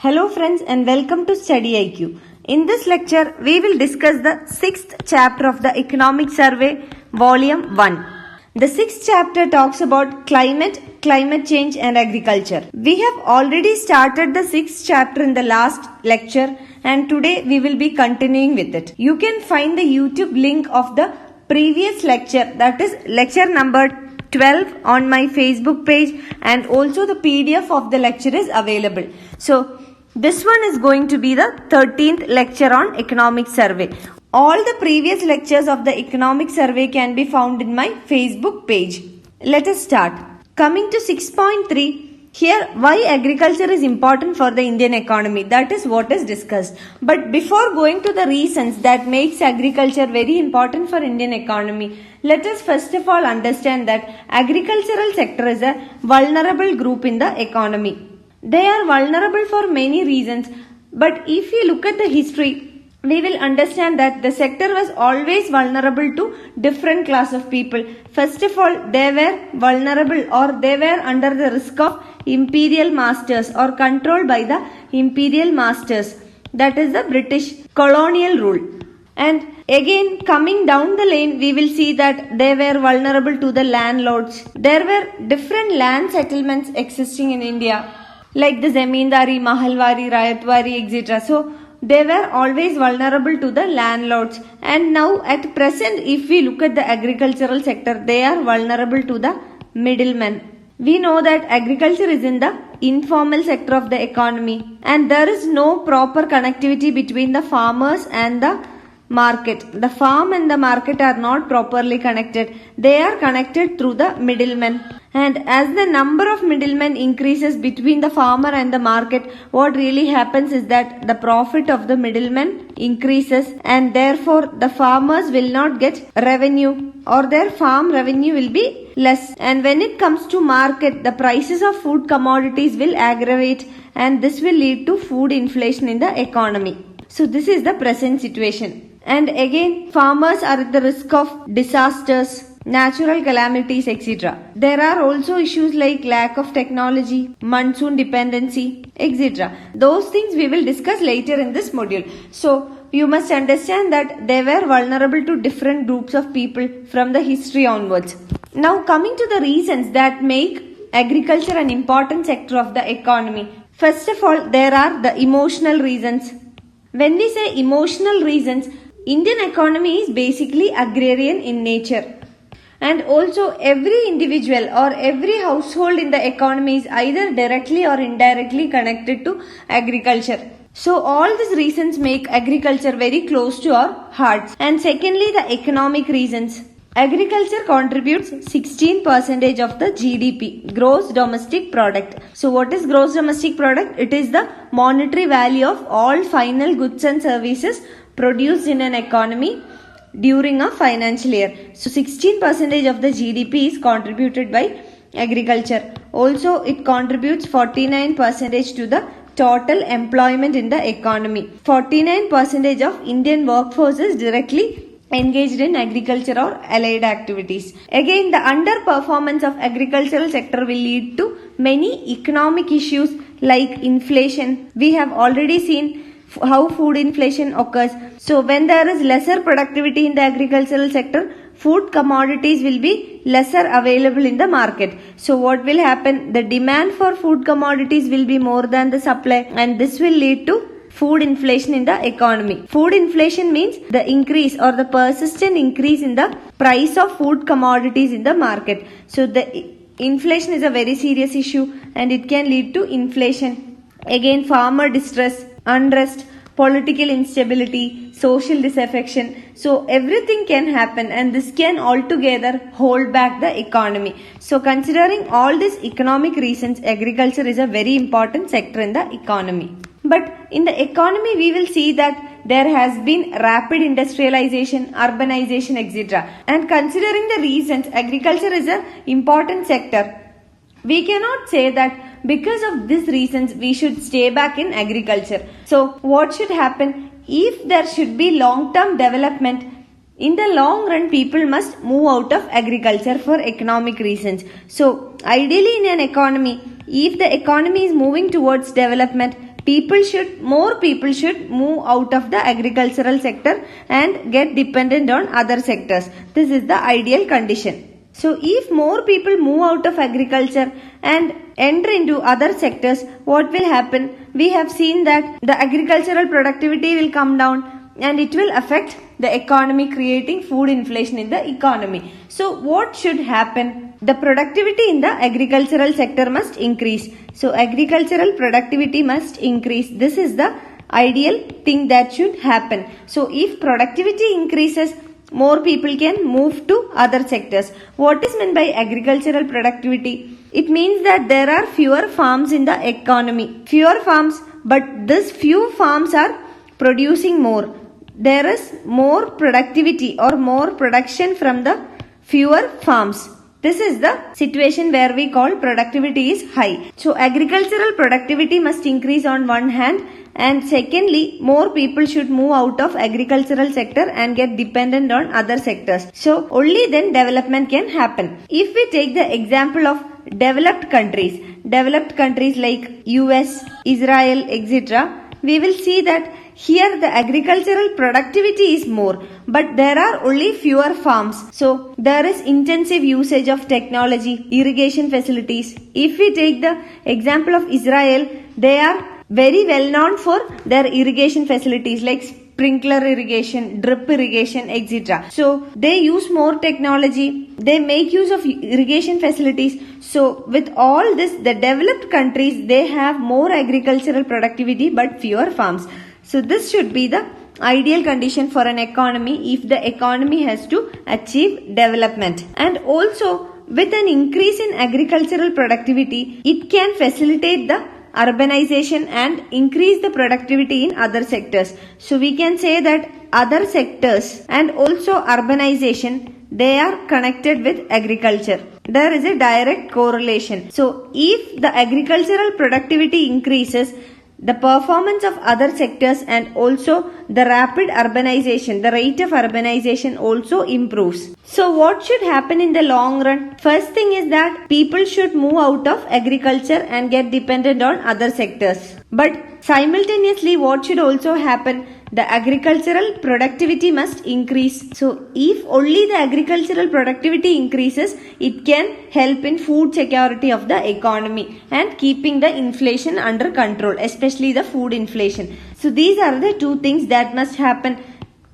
Hello friends and welcome to StudyIQ. In this lecture, we will discuss the 6th chapter of the Economic Survey, Volume 1. The 6th chapter talks about climate change and agriculture. We have already started the 6th chapter in the last lecture and today we will be continuing with it. You can find the YouTube link of the previous lecture, that is lecture number 12 on my Facebook page, and also the PDF of the lecture is available. So this one is going to be the 13th lecture on economic survey. All the previous lectures of the economic survey can be found in my Facebook page. Let us start. Coming to 6.3. Here, why agriculture is important for the Indian economy. That is what is discussed. But before going to the reasons that makes agriculture very important for Indian economy, let us first of all understand that agricultural sector is a vulnerable group in the economy. They are vulnerable for many reasons, but if you look at the history, we will understand that the sector was always vulnerable to different class of people. First of all, they were vulnerable or they were under the risk of imperial masters or controlled by the imperial masters. That is the British colonial rule. And again, coming down the lane, we will see that they were vulnerable to the landlords. There were different land settlements existing in India, like the Zamindari, Mahalwari, Rayatwari, etc. So they were always vulnerable to the landlords. And now at present, if we look at the agricultural sector, they are vulnerable to the middlemen. We know that agriculture is in the informal sector of the economy and there is no proper connectivity between the farmers and the market. The farm and the market are not properly connected. They are connected through the middlemen. And as the number of middlemen increases between the farmer and the market, what really happens is that the profit of the middlemen increases and therefore the farmers will not get revenue or their farm revenue will be less. And when it comes to market, the prices of food commodities will aggravate and this will lead to food inflation in the economy. So this is the present situation. And again, farmers are at the risk of disasters, natural calamities, etc. There are also issues like lack of technology, monsoon dependency, etc. Those things we will discuss later in this module. So you must understand that they were vulnerable to different groups of people from the history onwards. Now coming to the reasons that make agriculture an important sector of the economy. First of all, there are the emotional reasons. When we say emotional reasons, Indian economy is basically agrarian in nature. And also every individual or every household in the economy is either directly or indirectly connected to agriculture. So all these reasons make agriculture very close to our hearts. And secondly, the economic reasons. Agriculture contributes 16% of the GDP, gross domestic product. So what is gross domestic product? It is the monetary value of all final goods and services produced in an economy during a financial year. So 16% of the GDP is contributed by agriculture. Also it contributes 49% to the total employment in the economy. 49% of Indian workforce is directly engaged in agriculture or allied activities. Again, the underperformance of agricultural sector will lead to many economic issues like inflation. We have already seen how food inflation occurs. So when there is lesser productivity in the agricultural sector, food commodities will be lesser available in the market. So what will happen? The demand for food commodities will be more than the supply and this will lead to food inflation in the economy. Food inflation means the increase or the persistent increase in the price of food commodities in the market. So the inflation is a very serious issue and it can lead to inflation. Again, farmer distress, unrest, political instability, social disaffection. So everything can happen and this can altogether hold back the economy. So considering all these economic reasons, agriculture is a very important sector in the economy. But in the economy, we will see that there has been rapid industrialization, urbanization, etc. And considering the reasons, agriculture is an important sector. We cannot say that because of these reasons, we should stay back in agriculture. So what should happen? If there should be long-term development, in the long run, people must move out of agriculture for economic reasons. So ideally in an economy, if the economy is moving towards development, more people should move out of the agricultural sector and get dependent on other sectors. This is the ideal condition. So if more people move out of agriculture and enter into other sectors, what will happen? We have seen that the agricultural productivity will come down and it will affect the economy, creating food inflation in the economy. So what should happen? The productivity in the agricultural sector must increase. So agricultural productivity must increase. This is the ideal thing that should happen. So if productivity increases, more people can move to other sectors. What is meant by agricultural productivity? It means that there are fewer farms in the economy. Fewer farms, but these few farms are producing more. There is more productivity or more production from the fewer farms. This is the situation where we call productivity is high. So agricultural productivity must increase on one hand, and secondly, more people should move out of agricultural sector and get dependent on other sectors. So only then development can happen. If we take the example of developed countries like US, Israel, etc., we will see that here the agricultural productivity is more, but there are only fewer farms. So there is intensive usage of technology, irrigation facilities. If we take the example of Israel, they are very well known for their irrigation facilities like sprinkler irrigation, drip irrigation, etc. So they use more technology, they make use of irrigation facilities. So with all this, the developed countries, they have more agricultural productivity but fewer farms. So this should be the ideal condition for an economy if the economy has to achieve development. And also with an increase in agricultural productivity, it can facilitate the urbanization and increase the productivity in other sectors. So we can say that other sectors and also urbanization, they are connected with agriculture. There is a direct correlation. So if the agricultural productivity increases, the performance of other sectors and also the rapid urbanization, the rate of urbanization also improves. So what should happen in the long run? First thing is that people should move out of agriculture and get dependent on other sectors. But simultaneously, what should also happen? The agricultural productivity must increase. So if only the agricultural productivity increases, it can help in food security of the economy and keeping the inflation under control, especially the food inflation. So these are the two things that must happen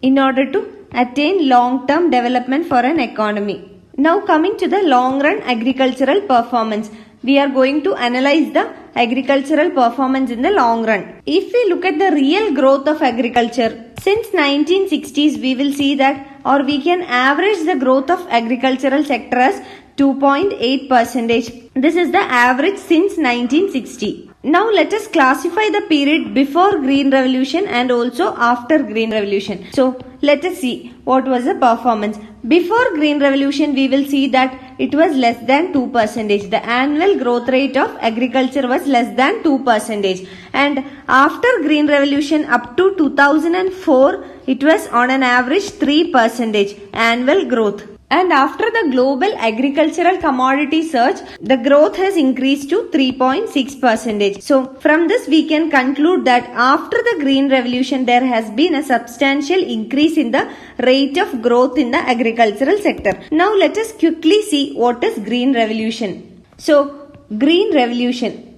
in order to attain long-term development for an economy. Now coming to the long-run agricultural performance. We are going to analyze the agricultural performance in the long run. If we look at the real growth of agriculture, since 1960s we will see that, or we can average the growth of agricultural sector as 2.8%. This is the average since 1960. Now let us classify the period before Green Revolution and also after Green Revolution. So let us see what was the performance. Before Green Revolution, we will see that it was less than 2%. The annual growth rate of agriculture was less than 2%. And after Green Revolution up to 2004, it was on an average 3% annual growth. And after the global agricultural commodity surge, the growth has increased to 3.6%. So from this we can conclude that after the Green Revolution, there has been a substantial increase in the rate of growth in the agricultural sector. Now let us quickly see what is Green Revolution. So Green Revolution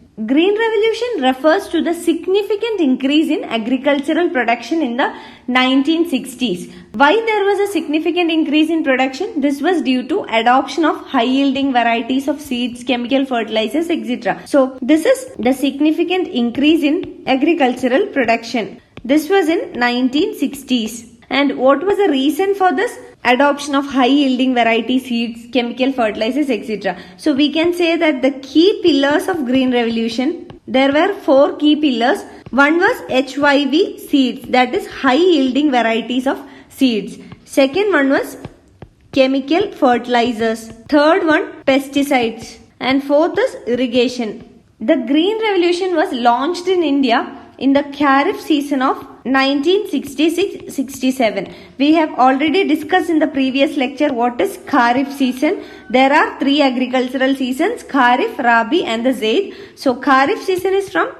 refers to the significant increase in agricultural production in the 1960s. Why there was a significant increase in production? This was due to adoption of high yielding varieties of seeds, chemical fertilizers, etc. So this is the significant increase in agricultural production. This was in 1960s. And what was the reason for this? Adoption of high yielding variety seeds, chemical fertilizers, etc. So we can say that the key pillars of Green Revolution, there were 4 key pillars. One was HYV seeds, that is high yielding varieties of seeds. Second one was chemical fertilizers. Third one, pesticides. And fourth is irrigation. The Green Revolution was launched in India in the Kharif season of 1966-67. We have already discussed in the previous lecture what is Kharif season. There are 3 agricultural seasons: Kharif, Rabi and the Zaid. So Kharif season is from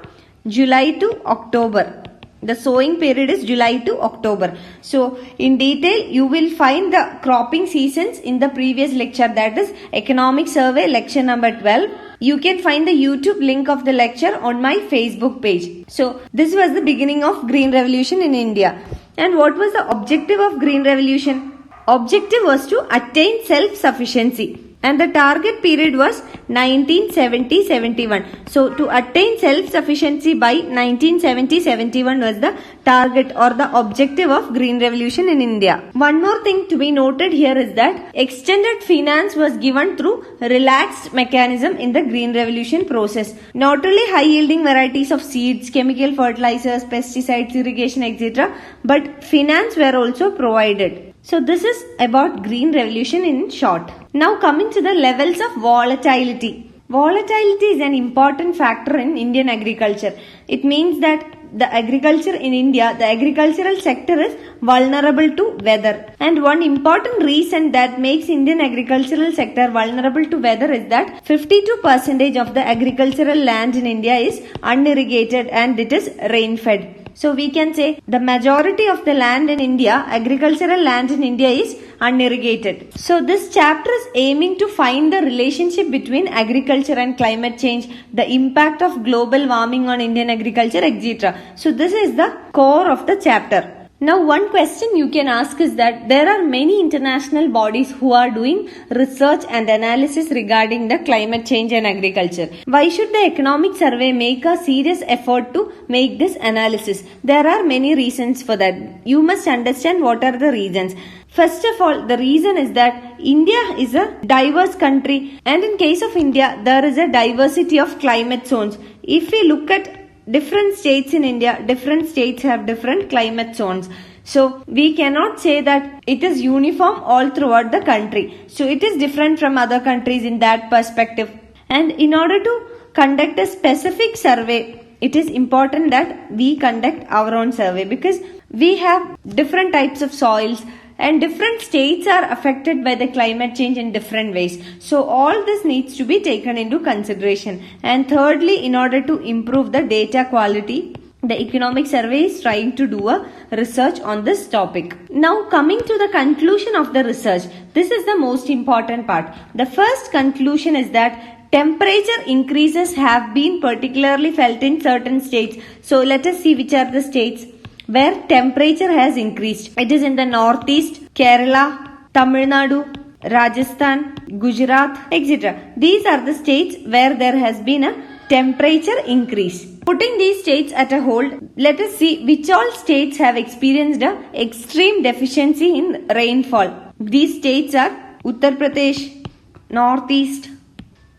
July to October. The sowing period is July to October. So in detail you will find the cropping seasons in the previous lecture, that is Economic Survey lecture number 12. You can find the YouTube link of the lecture on my Facebook page. So this was the beginning of Green Revolution in India. And what was the objective of Green Revolution? Objective was to attain self-sufficiency. And the target period was 1970-71. So to attain self-sufficiency by 1970-71 was the target or the objective of Green Revolution in India. One more thing to be noted here is that extended finance was given through relaxed mechanism in the Green Revolution process. Not only high yielding varieties of seeds, chemical fertilizers, pesticides, irrigation, etc., but finance were also provided. So this is about Green Revolution in short. Now coming to the levels of volatility. Volatility is an important factor in Indian agriculture. It means that the agriculture in India, the agricultural sector is vulnerable to weather. And one important reason that makes Indian agricultural sector vulnerable to weather is that 52% of the agricultural land in India is unirrigated and it is rain-fed. So we can say the majority of the land in India, agricultural land in India is unirrigated. So this chapter is aiming to find the relationship between agriculture and climate change, the impact of global warming on Indian agriculture, etc. So this is the core of the chapter. Now one question you can ask is that there are many international bodies who are doing research and analysis regarding the climate change and agriculture. Why should the Economic Survey make a serious effort to make this analysis? There are many reasons for that. You must understand what are the reasons. First of all, the reason is that India is a diverse country, and in case of India, there is a diversity of climate zones. If we look at different states in India, different states have different climate zones. So we cannot say that it is uniform all throughout the country. So it is different from other countries in that perspective. And in order to conduct a specific survey, it is important that we conduct our own survey, because we have different types of soils and different states are affected by the climate change in different ways. So all this needs to be taken into consideration. And thirdly, in order to improve the data quality, the Economic Survey is trying to do a research on this topic. Now coming to the conclusion of the research, this is the most important part. The first conclusion is that temperature increases have been particularly felt in certain states. So let us see which are the states where temperature has increased. It is in the northeast, Kerala, Tamil Nadu, Rajasthan, Gujarat, etc. These are the states where there has been a temperature increase. Putting these states at a hold, let us see which all states have experienced an extreme deficiency in rainfall. These states are Uttar Pradesh, Northeast,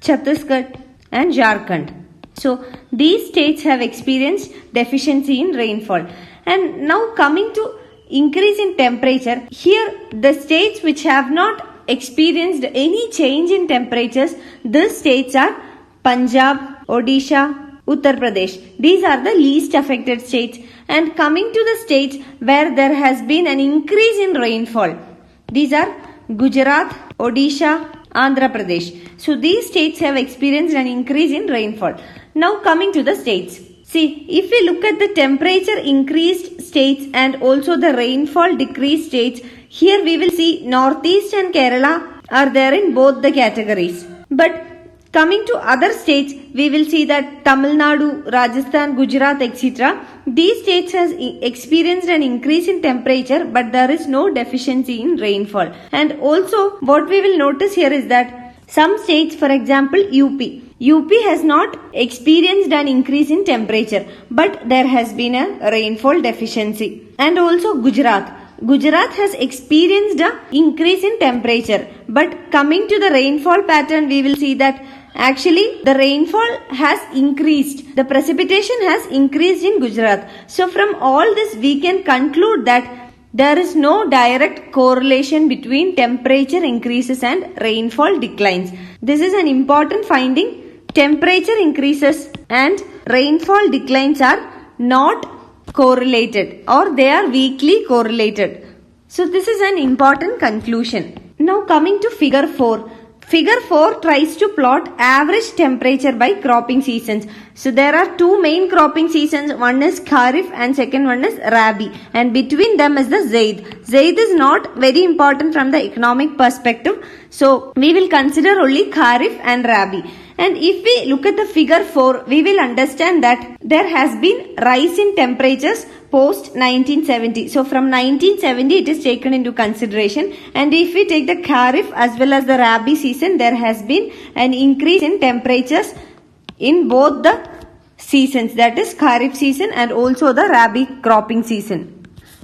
Chhattisgarh and Jharkhand. So these states have experienced deficiency in rainfall. And now coming to increase in temperature, here the states which have not experienced any change in temperatures, these states are Punjab, Odisha, Uttar Pradesh. These are the least affected states. And coming to the states where there has been an increase in rainfall, these are Gujarat, Odisha, Andhra Pradesh. So these states have experienced an increase in rainfall. Now coming to the states. See, if we look at the temperature increased states and also the rainfall decreased states, here we will see Northeast and Kerala are there in both the categories. But coming to other states, we will see that Tamil Nadu, Rajasthan, Gujarat, etc. These states has experienced an increase in temperature, but there is no deficiency in rainfall. And also what we will notice here is that some states, for example UP has not experienced an increase in temperature, but there has been a rainfall deficiency. And also Gujarat has experienced an increase in temperature, but coming to the rainfall pattern, we will see that actually the rainfall has increased. The precipitation has increased in Gujarat. So from all this we can conclude that there is no direct correlation between temperature increases and rainfall declines. This is an important finding. Temperature increases and rainfall declines are not correlated, or they are weakly correlated. So this is an important conclusion. Now coming to figure 4. Figure 4 tries to plot average temperature by cropping seasons. So there are two main cropping seasons. One is Kharif and second one is Rabi. And between them is the Zaid. Zaid is not very important from the economic perspective. So we will consider only Kharif and Rabi. And if we look at the figure 4, we will understand that there has been rise in temperatures post 1970. So from 1970 it is taken into consideration. And if we take the Kharif as well as the Rabi season, there has been an increase in temperatures in both the seasons, that is Kharif season and also the Rabi cropping season.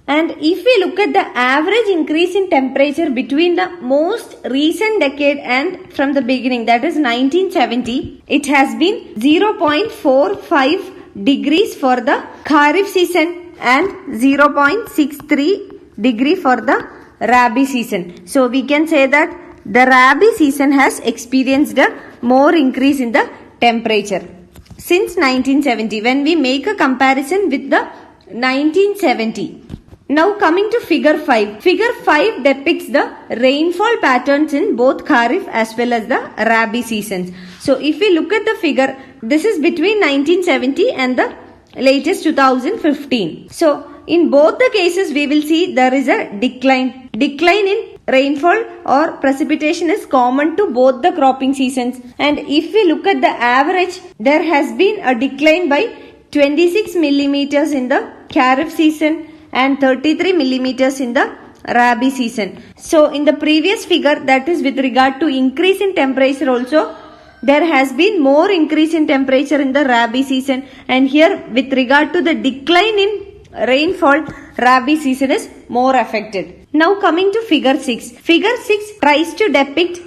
And if we look at the average increase in temperature between the most recent decade and from the beginning, that is 1970, it has been 0.45 degrees for the Kharif season and 0.63 degree for the Rabi season. So we can say that the Rabi season has experienced a more increase in the temperature since 1970 when we make a comparison with the 1970. Now coming to figure 5. Figure 5 depicts the rainfall patterns in both Kharif as well as the Rabi seasons. So if we look at the figure, this is between 1970 and the latest 2015. So in both the cases we will see there is a decline. Decline in rainfall or precipitation is common to both the cropping seasons. And if we look at the average, there has been a decline by 26 millimeters in the Kharif season and 33 millimeters in the Rabi season. So in the previous figure, that is with regard to increase in temperature also, there has been more increase in temperature in the Rabi season, and here with regard to the decline in rainfall, Rabi season is more affected. Now coming to figure 6. Figure 6 tries to depict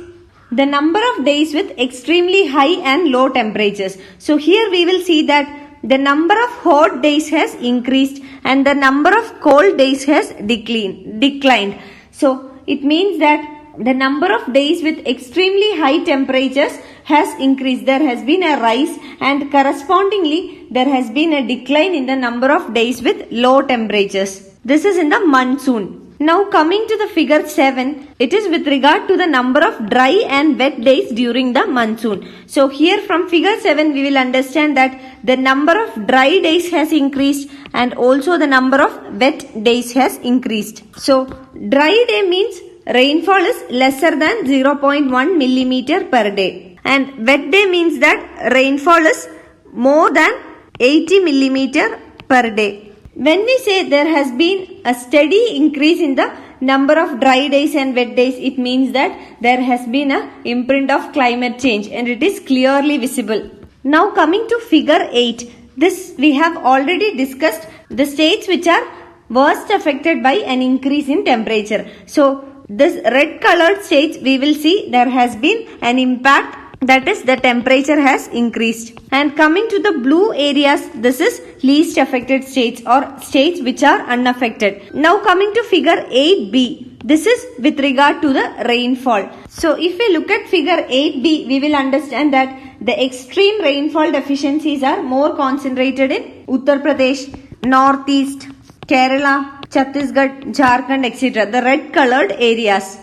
the number of days with extremely high and low temperatures. So here we will see that the number of hot days has increased and the number of cold days has declined. So it means that the number of days with extremely high temperatures has increased. There has been a rise and correspondingly there has been a decline in the number of days with low temperatures. This is in the monsoon. Now coming to the figure 7, it is with regard to the number of dry and wet days during the monsoon. So here from figure 7 we will understand that the number of dry days has increased and also the number of wet days has increased. So dry day means rainfall is lesser than 0.1 millimeter per day, and wet day means that rainfall is more than 80 millimeter per day. When we say there has been a steady increase in the number of dry days and wet days, it means that there has been an imprint of climate change and it is clearly visible. Now coming to figure 8, this we have already discussed the states which are worst affected by an increase in temperature. So this red colored states we will see there has been an impact, that is the temperature has increased. And coming to the blue areas, this is least affected states or states which are unaffected. Now coming to figure 8b, this is with regard to the rainfall. So if we look at figure 8b, we will understand that the extreme rainfall deficiencies are more concentrated in Uttar Pradesh, Northeast, Kerala, Chhattisgarh, Jharkhand, etc. The red colored areas.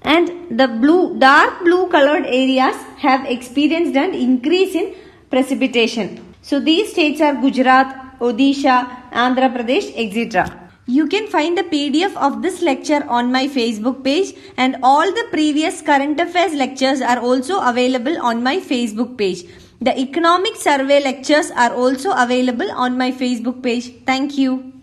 And the dark blue colored areas have experienced an increase in precipitation. So these states are Gujarat, Odisha, Andhra Pradesh, etc. You can find the PDF of this lecture on my Facebook page, and all the previous current affairs lectures are also available on my Facebook page. The economic survey lectures are also available on my Facebook page. Thank you.